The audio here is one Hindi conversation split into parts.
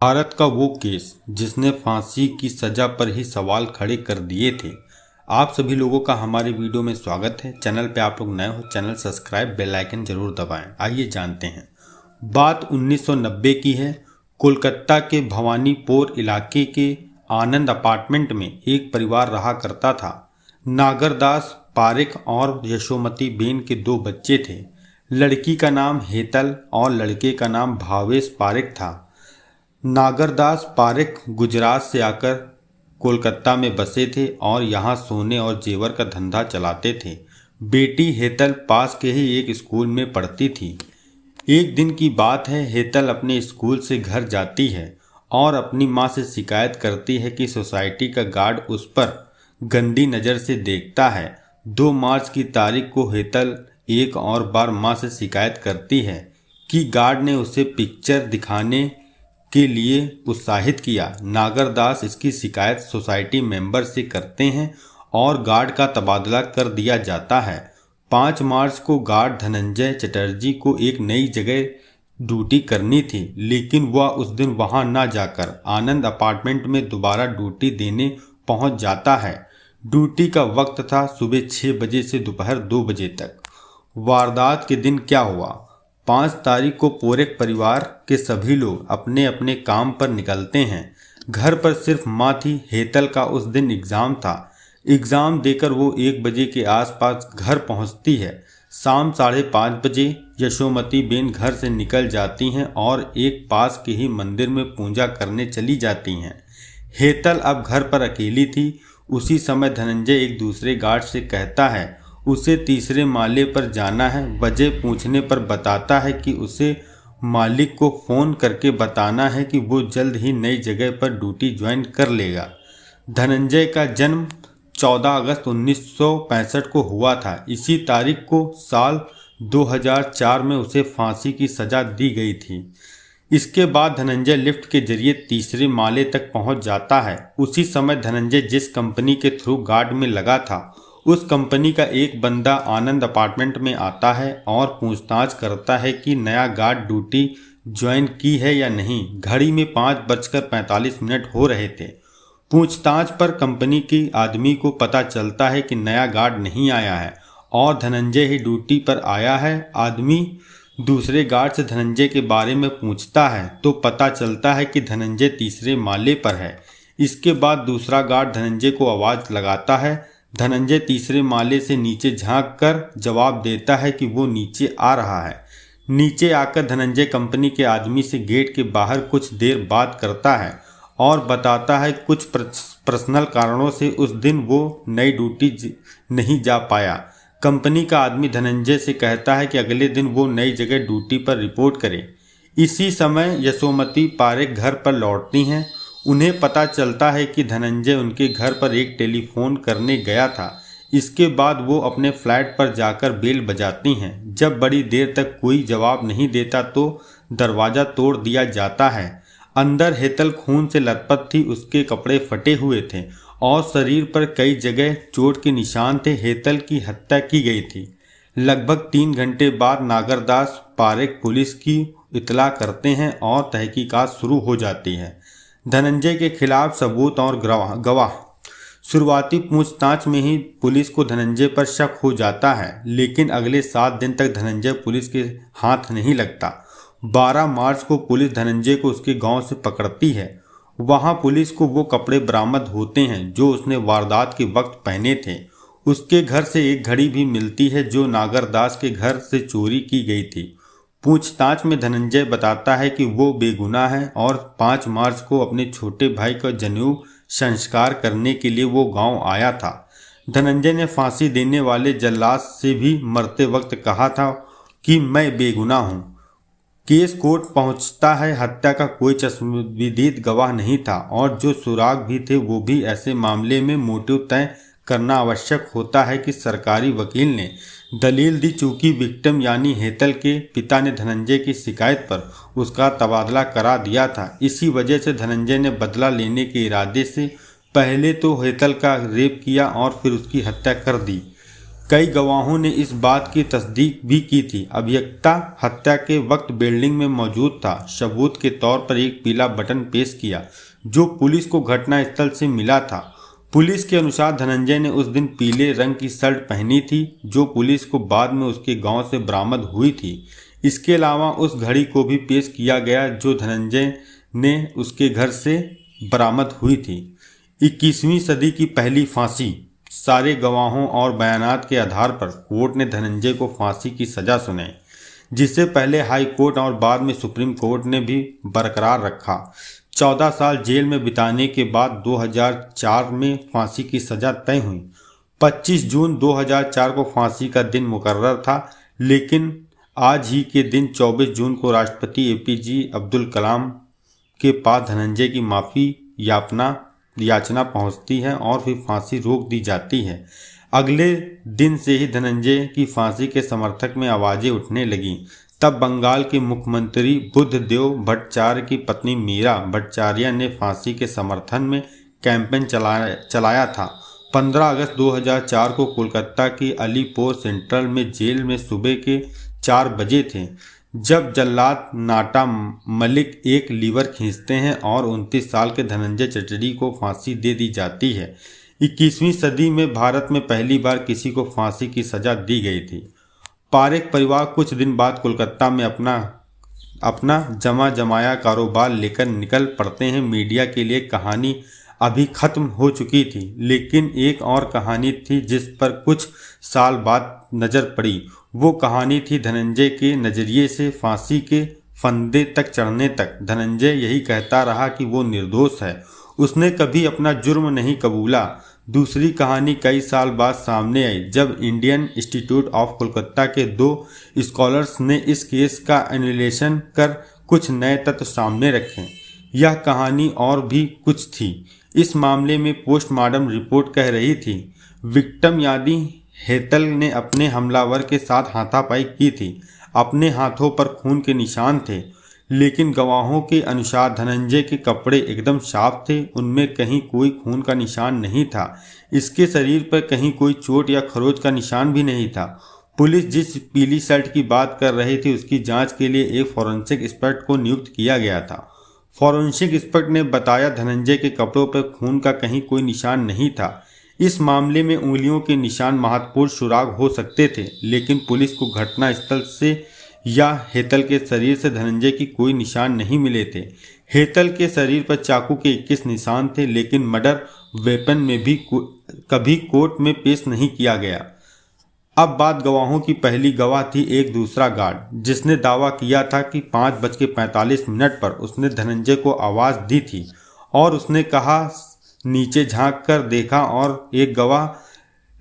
भारत का वो केस जिसने फांसी की सजा पर ही सवाल खड़े कर दिए थे। आप सभी लोगों का हमारे वीडियो में स्वागत है। चैनल पे आप लोग नए हो, चैनल सब्सक्राइब, बेल आइकन जरूर दबाएं। आइए जानते हैं। बात 1990 की है। कोलकाता के भवानीपुर इलाके के आनंद अपार्टमेंट में एक परिवार रहा करता था। नागरदास पारेख और यशोमती बेन के दो बच्चे थे। लड़की का नाम हेतल और लड़के का नाम भावेश पारेख था। नागरदास पारेख गुजरात से आकर कोलकाता में बसे थे और यहाँ सोने और जेवर का धंधा चलाते थे। बेटी हेतल पास के ही एक स्कूल में पढ़ती थी। एक दिन की बात है, हेतल अपने स्कूल से घर जाती है और अपनी माँ से शिकायत करती है कि सोसाइटी का गार्ड उस पर गंदी नज़र से देखता है। 2 मार्च की तारीख को हेतल एक और बार माँ से शिकायत करती है कि गार्ड ने उसे पिक्चर दिखाने के लिए उत्साहित किया। नागरदास इसकी शिकायत सोसाइटी मेंबर से करते हैं और गार्ड का तबादला कर दिया जाता है। 5 मार्च को गार्ड धनंजय चटर्जी को एक नई जगह ड्यूटी करनी थी, लेकिन वह उस दिन वहां न जाकर आनंद अपार्टमेंट में दोबारा ड्यूटी देने पहुंच जाता है। ड्यूटी का वक्त था सुबह 6 बजे से दोपहर 2 बजे तक। वारदात के दिन क्या हुआ? 5 तारीख को पूरे परिवार के सभी लोग अपने अपने काम पर निकलते हैं। घर पर सिर्फ माँ थी। हेतल का उस दिन एग्ज़ाम था। एग्ज़ाम देकर वो 1 बजे के आसपास घर पहुंचती है। शाम 5:30 बजे यशोमती बेन घर से निकल जाती हैं और एक पास के ही मंदिर में पूजा करने चली जाती हैं। हेतल अब घर पर अकेली थी। उसी समय धनंजय एक दूसरे गार्ड से कहता है उसे तीसरे माले पर जाना है। वजह पूछने पर बताता है कि उसे मालिक को फ़ोन करके बताना है कि वो जल्द ही नई जगह पर ड्यूटी ज्वाइन कर लेगा। धनंजय का जन्म 14 अगस्त 1965 को हुआ था। इसी तारीख को साल 2004 में उसे फांसी की सज़ा दी गई थी। इसके बाद धनंजय लिफ्ट के जरिए तीसरे माले तक पहुंच जाता है। उसी समय धनंजय जिस कंपनी के थ्रू गार्ड में लगा था, उस कंपनी का एक बंदा आनंद अपार्टमेंट में आता है और पूछताछ करता है कि नया गार्ड ड्यूटी ज्वाइन की है या नहीं। घड़ी में 5:45 हो रहे थे। पूछताछ पर कंपनी के आदमी को पता चलता है कि नया गार्ड नहीं आया है और धनंजय ही ड्यूटी पर आया है। आदमी दूसरे गार्ड से धनंजय के बारे में पूछता है तो पता चलता है कि धनंजय तीसरे माले पर है। इसके बाद दूसरा गार्ड धनंजय को आवाज़ लगाता है। धनंजय तीसरे माले से नीचे झांक कर जवाब देता है कि वो नीचे आ रहा है। नीचे आकर धनंजय कंपनी के आदमी से गेट के बाहर कुछ देर बात करता है और बताता है कुछ पर्सनल कारणों से उस दिन वो नई ड्यूटी नहीं जा पाया। कंपनी का आदमी धनंजय से कहता है कि अगले दिन वो नई जगह ड्यूटी पर रिपोर्ट करे। इसी समय यशोमती पारेख घर पर लौटती हैं। उन्हें पता चलता है कि धनंजय उनके घर पर एक टेलीफोन करने गया था। इसके बाद वो अपने फ्लैट पर जाकर बेल बजाती हैं। जब बड़ी देर तक कोई जवाब नहीं देता तो दरवाज़ा तोड़ दिया जाता है। अंदर हेतल खून से लथपथ थी। उसके कपड़े फटे हुए थे और शरीर पर कई जगह चोट के निशान थे। हेतल की हत्या की गई थी। लगभग 3 घंटे बाद नागरदास पारेख पुलिस की इतला करते हैं और तहकीकात शुरू हो जाती है। धनंजय के खिलाफ सबूत और गवाह। शुरुआती पूछताछ में ही पुलिस को धनंजय पर शक हो जाता है, लेकिन अगले 7 दिन तक धनंजय पुलिस के हाथ नहीं लगता। 12 मार्च को पुलिस धनंजय को उसके गांव से पकड़ती है। वहां पुलिस को वो कपड़े बरामद होते हैं जो उसने वारदात के वक्त पहने थे। उसके घर से एक घड़ी भी मिलती है जो नागरदास के घर से चोरी की गई थी। पूछताछ में धनंजय बताता है कि वो बेगुनाह है और 5 मार्च को अपने छोटे भाई का जनेऊ संस्कार करने के लिए वो गांव आया था। धनंजय ने फांसी देने वाले जल्लाद से भी मरते वक्त कहा था कि मैं बेगुनाह हूँ। केस कोर्ट पहुँचता है। हत्या का कोई चश्मदीद गवाह नहीं था और जो सुराग भी थे वो भी। ऐसे मामले में मोटिव तय करना आवश्यक होता है कि सरकारी वकील ने दलील दी। चूंकि विक्टिम यानी हेतल के पिता ने धनंजय की शिकायत पर उसका तबादला करा दिया था, इसी वजह से धनंजय ने बदला लेने के इरादे से पहले तो हेतल का रेप किया और फिर उसकी हत्या कर दी। कई गवाहों ने इस बात की तस्दीक भी की थी। अभियुक्ता हत्या के वक्त बिल्डिंग में मौजूद था। सबूत के तौर पर एक पीला बटन पेश किया जो पुलिस को घटनास्थल से मिला था। पुलिस के अनुसार धनंजय ने उस दिन पीले रंग की शर्ट पहनी थी जो पुलिस को बाद में उसके गांव से बरामद हुई थी। इसके अलावा उस घड़ी को भी पेश किया गया जो धनंजय ने उसके घर से बरामद हुई थी। 21वीं सदी की पहली फांसी। सारे गवाहों और बयानात के आधार पर कोर्ट ने धनंजय को फांसी की सजा सुनाई, जिसे पहले हाई कोर्ट और बाद में सुप्रीम कोर्ट ने भी बरकरार रखा। 14 साल जेल में बिताने के बाद 2004 में फांसी की सजा तय हुई। 25 जून 2004 को फांसी का दिन मुकर्रर था, लेकिन आज ही के दिन 24 जून को राष्ट्रपति APJ अब्दुल कलाम के पास धनंजय की माफ़ी याचना पहुंचती है और फिर फांसी रोक दी जाती है। अगले दिन से ही धनंजय की फांसी के समर्थक में आवाज़ें उठने लगीं। तब बंगाल के मुख्यमंत्री बुद्धदेव भट्टाचार्य की पत्नी मीरा भट्टाचार्य ने फांसी के समर्थन में कैंपेन चलाया था। 15 अगस्त 2004 को कोलकाता की अलीपोर सेंट्रल में जेल में सुबह के 4 बजे थे जब जल्लाद नाटा मलिक एक लीवर खींचते हैं और 29 साल के धनंजय चटर्जी को फांसी दे दी जाती है। 21वीं सदी में भारत में पहली बार किसी को फांसी की सजा दी गई थी। पारेख परिवार कुछ दिन बाद कोलकाता में अपना जमाया कारोबार लेकर निकल पड़ते हैं। मीडिया के लिए कहानी अभी खत्म हो चुकी थी, लेकिन एक और कहानी थी जिस पर कुछ साल बाद नज़र पड़ी। वो कहानी थी धनंजय के नज़रिए से फांसी के फंदे तक चढ़ने तक। धनंजय यही कहता रहा कि वो निर्दोष है, उसने कभी अपना जुर्म नहीं कबूला। दूसरी कहानी कई साल बाद सामने आई जब इंडियन इंस्टीट्यूट ऑफ कोलकाता के 2 स्कॉलर्स ने इस केस का एनालिसिस कर कुछ नए तथ्य सामने रखे। यह कहानी और भी कुछ थी। इस मामले में पोस्टमार्टम रिपोर्ट कह रही थी विक्टिम यानी हेतल ने अपने हमलावर के साथ हाथापाई की थी। अपने हाथों पर खून के निशान थे, लेकिन गवाहों के अनुसार धनंजय के कपड़े एकदम साफ थे, उनमें कहीं कोई खून का निशान नहीं था। इसके शरीर पर कहीं कोई चोट या खरोच का निशान भी नहीं था। पुलिस जिस पीली शर्ट की बात कर रही थी उसकी जांच के लिए एक फॉरेंसिक एक्सपर्ट को नियुक्त किया गया था। फॉरेंसिक एक्सपर्ट ने बताया धनंजय के कपड़ों पर खून का कहीं कोई निशान नहीं था। इस मामले में उंगलियों के निशान महत्वपूर्ण सुराग हो सकते थे, लेकिन पुलिस को घटनास्थल से या हेतल के शरीर से धनंजय की कोई निशान नहीं मिले थे। हेतल के शरीर पर चाकू के 21 निशान थे, लेकिन मर्डर वेपन में भी कभी कोर्ट में पेश नहीं किया गया। अब बात गवाहों की। पहली गवाह थी एक दूसरा गार्ड जिसने दावा किया था कि 5:45 पर उसने धनंजय को आवाज़ दी थी और उसने कहा नीचे झांक कर देखा। और एक गवाह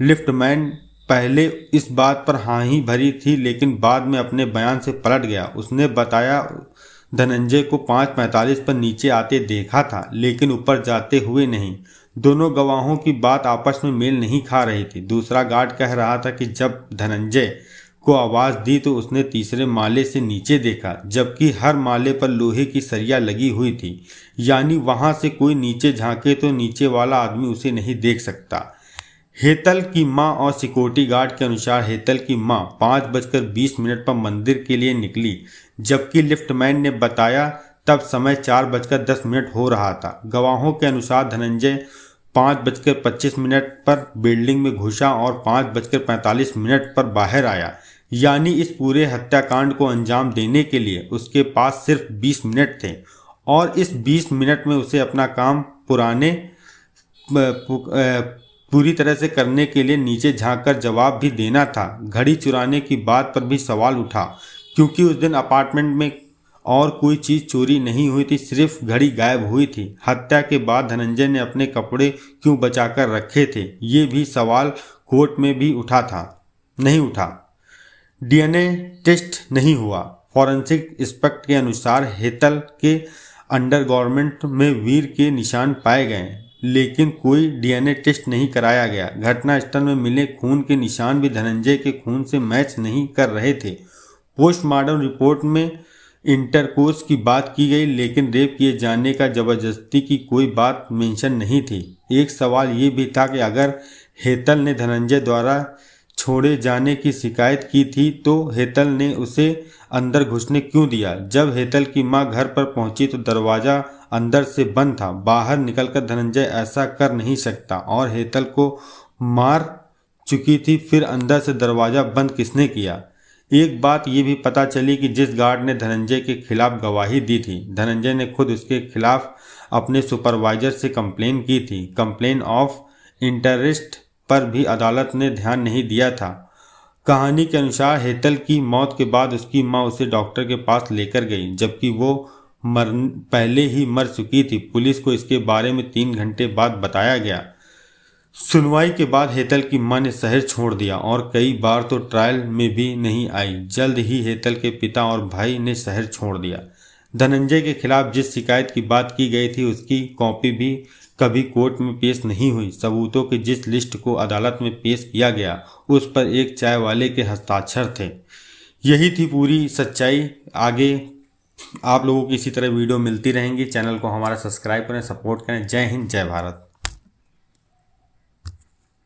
लिफ्टमैन पहले इस बात पर हाँ ही भरी थी, लेकिन बाद में अपने बयान से पलट गया। उसने बताया धनंजय को 5:45 पर नीचे आते देखा था, लेकिन ऊपर जाते हुए नहीं। दोनों गवाहों की बात आपस में मेल नहीं खा रही थी। दूसरा गार्ड कह रहा था कि जब धनंजय को आवाज़ दी तो उसने तीसरे माले से नीचे देखा, जबकि हर माले पर लोहे की सरिया लगी हुई थी, यानी वहां से कोई नीचे झांके तो नीचे वाला आदमी उसे नहीं देख सकता। हेतल की मां और सिक्योरिटी गार्ड के अनुसार हेतल की मां 5:20 पर मंदिर के लिए निकली, जबकि लिफ्टमैन ने बताया तब समय 4:10 हो रहा था। गवाहों के अनुसार धनंजय 5:25 पर बिल्डिंग में घुसा और 5:45 पर बाहर आया, यानी इस पूरे हत्याकांड को अंजाम देने के लिए उसके पास सिर्फ 20 मिनट थे और इस 20 मिनट में उसे अपना काम पूरी तरह से करने के लिए नीचे झांककर जवाब भी देना था। घड़ी चुराने की बात पर भी सवाल उठा, क्योंकि उस दिन अपार्टमेंट में और कोई चीज़ चोरी नहीं हुई थी, सिर्फ घड़ी गायब हुई थी। हत्या के बाद धनंजय ने अपने कपड़े क्यों बचाकर रखे थे, ये भी सवाल कोर्ट में भी नहीं उठा। DNA टेस्ट नहीं हुआ। फॉरेंसिक एक्सपर्ट के अनुसार हेतल के अंडरगारमेंट में वीर के निशान पाए गए, लेकिन कोई DNA टेस्ट नहीं कराया गया। घटनास्थल में मिले खून के निशान भी धनंजय के खून से मैच नहीं कर रहे थे। पोस्टमार्टम रिपोर्ट में इंटरकोर्स की बात की गई, लेकिन रेप किए जाने का जबरदस्ती की कोई बात मेंशन नहीं थी। एक सवाल ये भी था कि अगर हेतल ने धनंजय द्वारा छोड़े जाने की शिकायत की थी तो हेतल ने उसे अंदर घुसने क्यों दिया। जब हेतल की मां घर पर पहुंची तो दरवाजा अंदर से बंद था। बाहर निकलकर धनंजय ऐसा कर नहीं सकता और हेतल को मार चुकी थी, फिर अंदर से दरवाजा बंद किसने किया। एक बात ये भी पता चली कि जिस गार्ड ने धनंजय के खिलाफ गवाही दी थी, धनंजय ने खुद उसके खिलाफ अपने सुपरवाइजर से कंप्लेन की थी। कंप्लेन ऑफ इंटरेस्ट पर भी अदालत ने ध्यान नहीं दिया था। कहानी के अनुसार हेतल की मौत के बाद उसकी मां उसे डॉक्टर के पास लेकर गई, जबकि वो पहले ही मर चुकी थी। पुलिस को इसके बारे में 3 घंटे बाद बताया गया। सुनवाई के बाद हेतल की मां ने शहर छोड़ दिया और कई बार तो ट्रायल में भी नहीं आई। जल्द ही हेतल के पिता और भाई ने शहर छोड़ दिया। धनंजय के खिलाफ जिस शिकायत की बात की गई थी उसकी कॉपी भी कभी कोर्ट में पेश नहीं हुई। सबूतों की जिस लिस्ट को अदालत में पेश किया गया उस पर एक चाय वाले के हस्ताक्षर थे। यही थी पूरी सच्चाई। आगे आप लोगों की इसी तरह वीडियो मिलती रहेंगी। चैनल को हमारा सब्सक्राइब करें, सपोर्ट करें। जय हिंद, जय भारत।